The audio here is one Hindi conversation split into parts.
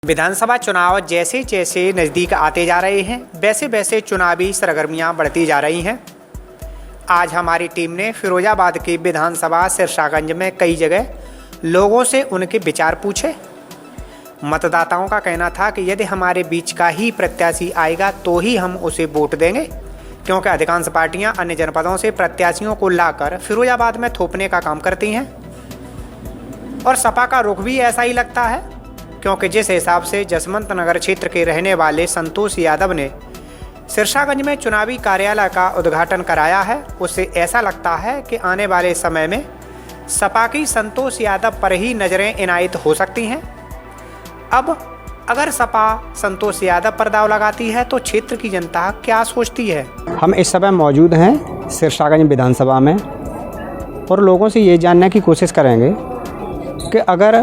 विधानसभा चुनाव जैसे जैसे नज़दीक आते जा रहे हैं वैसे वैसे चुनावी सरगर्मियां बढ़ती जा रही हैं। आज हमारी टीम ने फिरोजाबाद की विधानसभा सिरसागंज में कई जगह लोगों से उनके विचार पूछे। मतदाताओं का कहना था कि यदि हमारे बीच का ही प्रत्याशी आएगा तो ही हम उसे वोट देंगे, क्योंकि अधिकांश पार्टियां अन्य जनपदों से प्रत्याशियों को लाकर फिरोजाबाद में थोपने का काम करती हैं। और सपा का रुख भी ऐसा ही लगता है, क्योंकि जिस हिसाब से जसवंत नगर क्षेत्र के रहने वाले संतोष यादव ने सिरसागंज में चुनावी कार्यालय का उद्घाटन कराया है, उससे ऐसा लगता है कि आने वाले समय में सपा की संतोष यादव पर ही नजरें इनायत हो सकती हैं। अब अगर सपा संतोष यादव पर दाव लगाती है तो क्षेत्र की जनता क्या सोचती है। हम इस समय मौजूद हैं सिरसागंज विधानसभा में और लोगों से ये जानने की कोशिश करेंगे कि अगर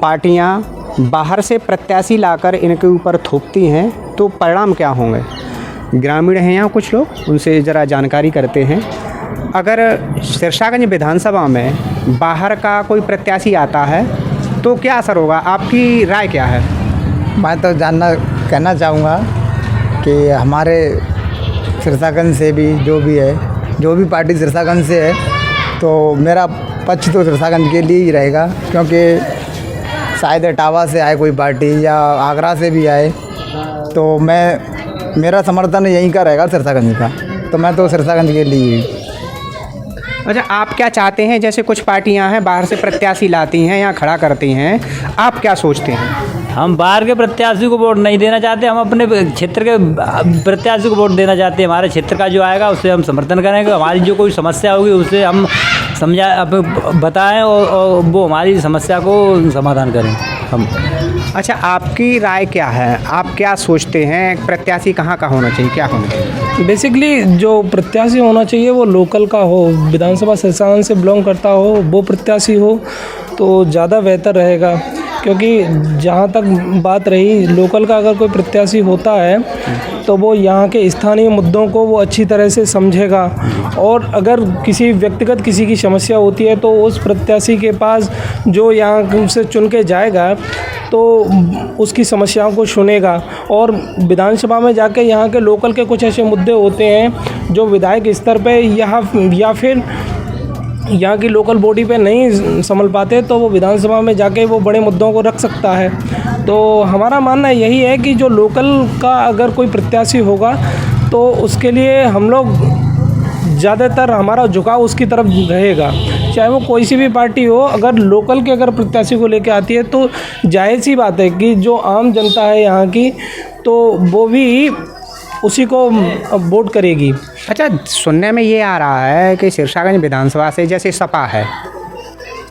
पार्टियां बाहर से प्रत्याशी लाकर इनके ऊपर थोपती हैं तो परिणाम क्या होंगे। ग्रामीण हैं यहाँ कुछ लोग, उनसे ज़रा जानकारी करते हैं। अगर सिरसागंज विधानसभा में बाहर का कोई प्रत्याशी आता है तो क्या असर होगा, आपकी राय क्या है। मैं तो कहना चाहूँगा कि हमारे सिरसागंज से भी जो भी पार्टी सिरसागंज से है तो मेरा पक्ष तो सिरसागंज के लिए ही रहेगा, क्योंकि शायद इटावा से आए कोई पार्टी या आगरा से भी आए तो मेरा समर्थन यहीं का रहेगा सिरसागंज का, तो मैं तो सिरसागंज के लिए। अच्छा, आप क्या चाहते हैं। जैसे कुछ पार्टियां हैं बाहर से प्रत्याशी लाती हैं या खड़ा करती हैं, आप क्या सोचते हैं। हम बाहर के प्रत्याशी को वोट नहीं देना चाहते, हम अपने क्षेत्र के प्रत्याशी को वोट देना चाहते हैं। हमारे क्षेत्र का जो आएगा उससे हम समर्थन करेंगे। हमारी जो कोई समस्या होगी उससे हम बताएं और वो हमारी समस्या को समाधान करें हम। अच्छा, आपकी राय क्या है, आप क्या सोचते हैं प्रत्याशी कहाँ का होना चाहिए, क्या होना चाहिए। बेसिकली जो प्रत्याशी होना चाहिए वो लोकल का हो, विधानसभा सिरसागंज से बिलोंग करता हो, वो प्रत्याशी हो तो ज़्यादा बेहतर रहेगा। क्योंकि जहाँ तक बात रही लोकल का, अगर कोई प्रत्याशी होता है तो वो यहाँ के स्थानीय मुद्दों को वो अच्छी तरह से समझेगा, और अगर किसी व्यक्तिगत किसी की समस्या होती है तो उस प्रत्याशी के पास जो यहाँ से चुन के जाएगा तो उसकी समस्याओं को सुनेगा। और विधानसभा में जाके यहाँ के लोकल के कुछ ऐसे मुद्दे होते हैं जो विधायक स्तर पे या फिर यहाँ की लोकल बॉडी पे नहीं संभल पाते, तो वो विधानसभा में जाके वो बड़े मुद्दों को रख सकता है। तो हमारा मानना यही है कि जो लोकल का अगर कोई प्रत्याशी होगा तो उसके लिए हम लोग ज़्यादातर हमारा झुकाव उसकी तरफ रहेगा, चाहे वो कोई सी भी पार्टी हो। अगर लोकल के अगर प्रत्याशी को लेके आती है तो जाहिर सी बात है कि जो आम जनता है यहाँ की तो वो भी उसी को वोट करेगी। अच्छा, सुनने में ये आ रहा है कि सिरसागंज विधानसभा से जैसे सपा है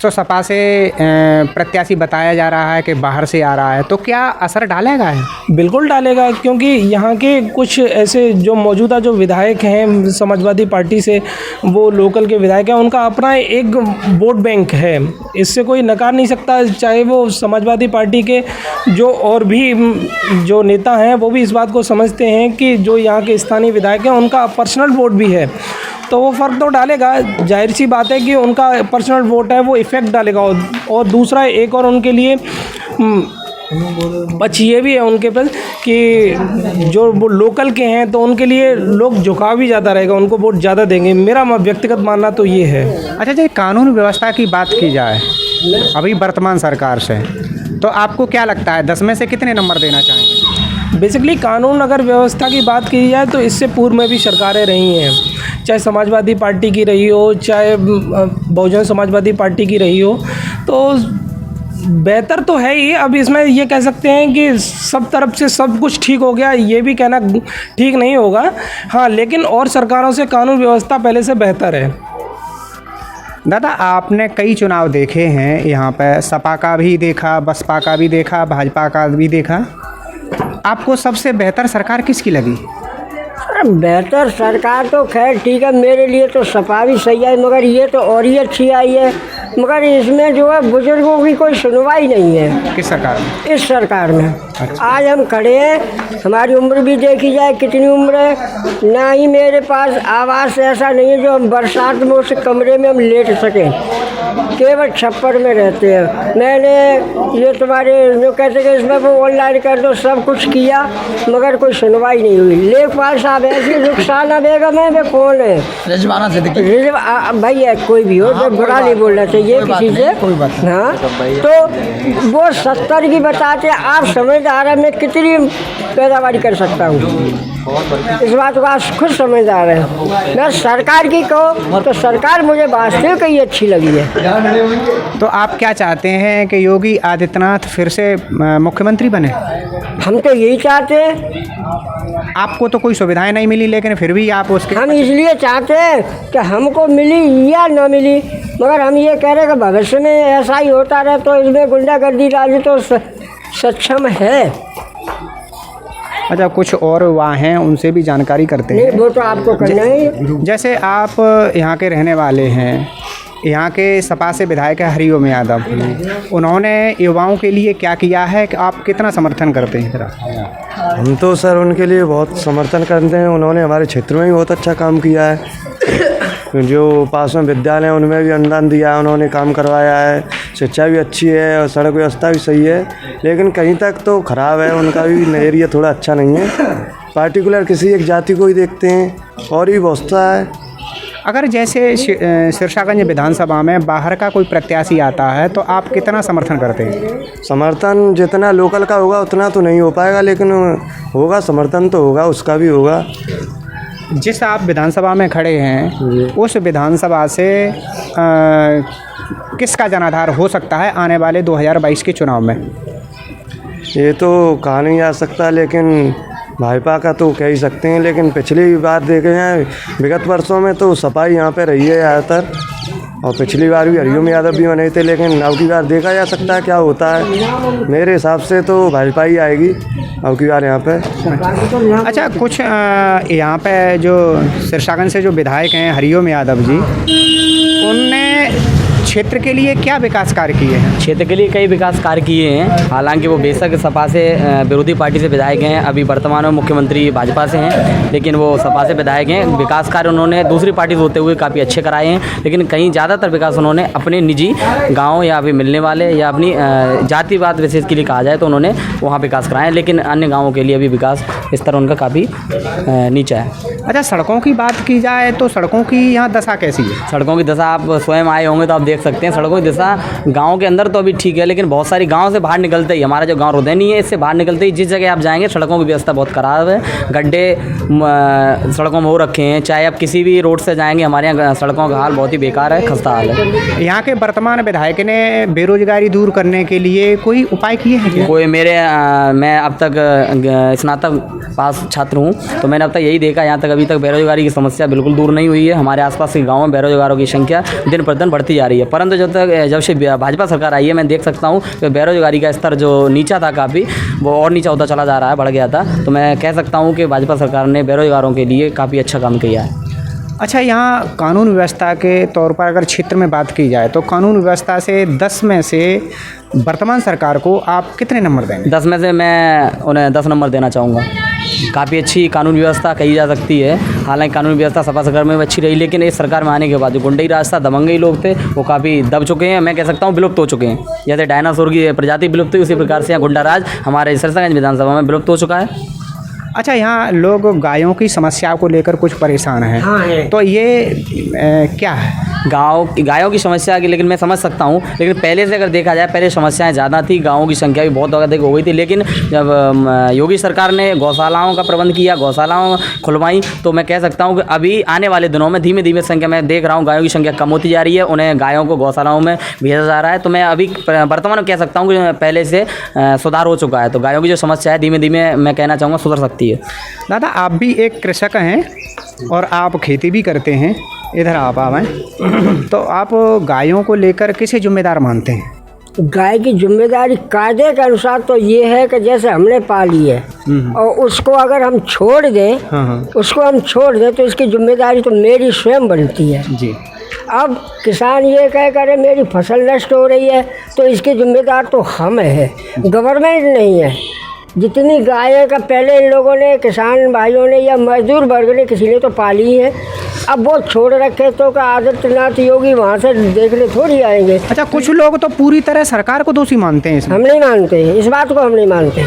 तो सपा से प्रत्याशी बताया जा रहा है कि बाहर से आ रहा है, तो क्या असर डालेगा है। बिल्कुल डालेगा, क्योंकि यहाँ के कुछ ऐसे जो मौजूदा जो विधायक हैं समाजवादी पार्टी से, वो लोकल के विधायक हैं, उनका अपना एक वोट बैंक है, इससे कोई नकार नहीं सकता। चाहे वो समाजवादी पार्टी के जो और भी जो नेता हैं वो भी इस बात को समझते हैं कि जो यहाँ के स्थानीय विधायक हैं उनका पर्सनल वोट भी है, तो वो फ़र्क तो डालेगा। जाहिर सी बात है कि उनका पर्सनल वोट है वो इफ़ेक्ट डालेगा। और दूसरा एक और उनके लिए पक्ष ये भी है उनके पास कि जो वो लोकल के हैं तो उनके लिए लोग झुकाव भी ज़्यादा रहेगा, उनको वोट ज़्यादा देंगे। मेरा व्यक्तिगत मानना तो ये है। अच्छा, जो कानून व्यवस्था की बात की जाए अभी वर्तमान सरकार से, तो आपको क्या लगता है 10 में से कितने नंबर देना चाहेंगे। बेसिकली कानून अगर व्यवस्था की बात की जाए तो इससे पूर्व में भी सरकारें रही हैं, चाहे समाजवादी पार्टी की रही हो चाहे बहुजन समाजवादी पार्टी की रही हो, तो बेहतर तो है ही। अब इसमें ये कह सकते हैं कि सब तरफ से सब कुछ ठीक हो गया, ये भी कहना ठीक नहीं होगा। हाँ, लेकिन और सरकारों से कानून व्यवस्था पहले से बेहतर है। दादा, आपने कई चुनाव देखे हैं, यहाँ पे सपा का भी देखा, बसपा का भी देखा, भाजपा का भी देखा, आपको सबसे बेहतर सरकार किसकी लगी। बेहतर सरकार तो खैर ठीक है, मेरे लिए तो सपा भी सही है, मगर ये तो और ही अच्छी आई है। मगर इसमें जो है बुजुर्गों की कोई सुनवाई नहीं है किस सरकार में? इस सरकार में। आज हम खड़े हैं, हमारी उम्र भी देखी जाए कितनी उम्र है, ना ही मेरे पास आवास ऐसा नहीं है जो हम बरसात में उस कमरे में हम लेट सकें, केवल छप्पर में रहते हैं। मैंने ये तुम्हारे जो कहते कि इसमें वो ऑनलाइन कर दो, सब कुछ किया मगर कोई सुनवाई नहीं हुई। लेखपाल साहब ऐसी रुखसाना बेगम है, वे कौन है? रिजवाना सिद्दीकी। भाई है कोई भी हो, तो बुरा नहीं बोलना चाहिए किसी से। हाँ, तो वो 70 की बताते, आप समझदार है मैं कितनी पैदावारी कर सकता हूँ, इस बात को आप खुद समझदार है। मैं सरकार की कहो तो सरकार मुझे वास्तविक ही अच्छी लगी है। तो आप क्या चाहते हैं कि योगी आदित्यनाथ फिर से मुख्यमंत्री बने? हम तो यही चाहते हैं। आपको तो कोई सुविधाएं नहीं मिली, लेकिन फिर भी आप उसके हम इसलिए चाहते हैं कि हमको मिली या न मिली, मगर हम ये कह रहे हैं कि भविष्य में ऐसा ही होता रहे, तो इसमें गुंडागर्दी राज तो सक्षम है। अच्छा, कुछ और वहाँ हैं, उनसे भी जानकारी करते नहीं, हैं। वो तो आपको करना है। जैसे आप यहाँ के रहने वाले हैं, यहाँ के सपा से विधायक है हरिओम यादव, उन्होंने युवाओं के लिए क्या किया है कि आप कितना समर्थन करते हैं? हम तो सर उनके लिए बहुत समर्थन करते हैं। उन्होंने हमारे क्षेत्र में भी बहुत अच्छा काम किया है। जो पास में विद्यालय हैं उनमें भी अनुदान दिया है, उन्होंने काम करवाया है। शिक्षा भी अच्छी है और सड़क व्यवस्था भी सही है, लेकिन कहीं तक तो ख़राब है। उनका भी नज़रिया थोड़ा अच्छा नहीं है, पार्टिकुलर किसी एक जाति को ही देखते हैं और भी बहुत सा है। अगर जैसे सिरसागंज विधानसभा में बाहर का कोई प्रत्याशी आता है तो आप कितना समर्थन करते हैं? समर्थन जितना लोकल का होगा उतना तो नहीं हो पाएगा, लेकिन होगा, समर्थन तो होगा, उसका भी होगा। जिस आप विधानसभा में खड़े हैं, उस विधानसभा से किसका जनाधार हो सकता है आने वाले 2022 के चुनाव में? ये तो कहा नहीं जा सकता, लेकिन भाजपा का तो कह ही सकते हैं। लेकिन पिछली बार देखे हैं, विगत वर्षों में तो सपा यहाँ पे रही है ज़्यादातर, और पिछली बार भी हरिओम यादव भी बने थे, लेकिन अब की बार देखा जा सकता है क्या होता है। मेरे हिसाब से तो भाजपा ही आएगी अब की बार यहाँ पे। अच्छा, कुछ यहाँ पे जो सिरसागंज से जो विधायक हैं हरिओम यादव जी, उनने क्षेत्र के लिए क्या विकास कार्य किए हैं? क्षेत्र के लिए कई विकास कार्य किए हैं। हालांकि वो बेशक सपा से विरोधी पार्टी से विधायक हैं, अभी वर्तमान में मुख्यमंत्री भाजपा से हैं, लेकिन वो सपा से विधायक हैं। विकास कार्य उन्होंने दूसरी पार्टी से होते हुए काफ़ी अच्छे कराए हैं, लेकिन कहीं ज़्यादातर विकास उन्होंने अपने निजी गाँव या अभी मिलने वाले या अपनी जातिवाद विशेष के लिए कहा जाए तो उन्होंने वहाँ विकास कराए हैं, लेकिन अन्य गाँवों के लिए अभी विकास स्तर उनका काफ़ी नीचा है। अच्छा, सड़कों की बात की जाए तो सड़कों की यहाँ दशा कैसी है? सड़कों की दशा आप स्वयं आए होंगे तो आप देख सकते हैं। सड़कों की दशा गांव के अंदर तो अभी ठीक है, लेकिन बहुत सारी गांव से बाहर निकलते ही, हमारा जो गांव रुदैनी है, इससे बाहर निकलते ही जिस जगह आप जाएंगे सड़कों की व्यवस्था बहुत खराब है। गड्ढे सड़कों में हो रखे हैं, चाहे आप किसी भी रोड से जाएंगे हमारे यहाँ सड़कों का हाल बहुत ही बेकार है, खस्ता हाल है। यहाँ के वर्तमान विधायक ने बेरोजगारी दूर करने के लिए कोई उपाय किए हैं क्या? कोई मैं अब तक स्नातक पास छात्र हूँ, तो मैंने अब तक यही देखा, यहाँ तक अभी तक बेरोजगारी की समस्या बिल्कुल दूर नहीं हुई है। हमारे आसपास के गाँव में बेरोजगारों की संख्या दिन प्रतिदिन बढ़ती जा रही है, परंतु जब से भाजपा सरकार आई है मैं देख सकता हूँ कि बेरोजगारी का स्तर जो नीचा था काफ़ी, वो और नीचा होता चला जा रहा है, बढ़ गया था। तो मैं कह सकता हूँ कि भाजपा सरकार ने बेरोजगारों के लिए काफ़ी अच्छा काम किया है। अच्छा, यहाँ कानून व्यवस्था के तौर पर अगर क्षेत्र में बात की जाए तो कानून व्यवस्था से 10 में से वर्तमान सरकार को आप कितने नंबर देंगे? 10 में से मैं उन्हें 10 नंबर देना चाहूँगा। काफ़ी अच्छी कानून व्यवस्था कही जा सकती है। हालांकि कानून व्यवस्था सपा सरकार में अच्छी रही, लेकिन इस सरकार में आने के बाद जो गुंडई राज था, दबंगई लोग थे, वो काफ़ी दब चुके हैं। मैं कह सकता हूँ विलुप्त हो चुके हैं। जैसे डायनासोर की प्रजाति विलुप्त हुई, उसी प्रकार से यहाँ गुंडा राज हमारे सिरसागंज विधानसभा में विलुप्त हो चुका है। अच्छा, यहाँ लोग गायों की समस्या को लेकर कुछ परेशान हैं। हाँ है। तो ये क्या है? गायों की समस्या की, लेकिन मैं समझ सकता हूँ, लेकिन पहले से अगर देखा जाए पहले समस्याएं ज़्यादा थी, गाँवों की संख्या भी बहुत अधिक हो गई थी। लेकिन जब योगी सरकार ने गौशालाओं का प्रबंध किया, गौशालाओं खुलवाई, तो मैं कह सकता हूँ कि अभी आने वाले दिनों में धीमे धीमे संख्या मैं देख रहा हूँ गायों की संख्या कम होती जा रही है, उन्हें गायों को गौशालाओं में भेजा जा रहा है। तो मैं अभी वर्तमान में कह सकता हूँ कि पहले से सुधार हो चुका है। तो गायों की जो समस्या है धीमे धीमे मैं कहना चाहूँगा सुधर सकती है। दादा, आप भी एक कृषक हैं और आप खेती भी करते हैं, इधर आप आएँ तो आप गायों को लेकर किसे जिम्मेदार मानते हैं? गाय की जिम्मेदारी कायदे के अनुसार तो ये है कि जैसे हमने पाली है और उसको अगर हम छोड़ दें, उसको हम छोड़ दें तो इसकी जिम्मेदारी तो मेरी स्वयं बनती है। जी। अब किसान ये कह करे मेरी फसल नष्ट हो रही है तो इसके जिम्मेदार तो हम हैं, गवर्नमेंट नहीं है। जितनी गायें का पहले इन लोगों ने, किसान भाइयों ने या मजदूर वर्ग ने, किसी ने तो पाली है, अब वो छोड़ रखे तो का आदित्यनाथ योगी वहाँ से देखने थोड़ी आएंगे। अच्छा, कुछ लोग तो पूरी तरह सरकार को दोषी मानते हैं इसमें। हम नहीं मानते इस बात को, हम नहीं मानते,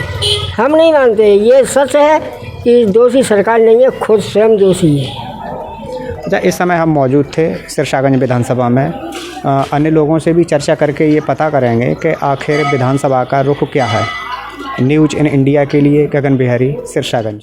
हम नहीं मानते। ये सच है कि दोषी सरकार नहीं है, खुद स्वयं दोषी है। अच्छा, इस समय हम मौजूद थे सिरसागंज विधानसभा में। अन्य लोगों से भी चर्चा करके ये पता करेंगे कि आखिर विधानसभा का रुख क्या है। न्यूज़ इन इंडिया के लिए गगन बिहारी, सिरसागंज।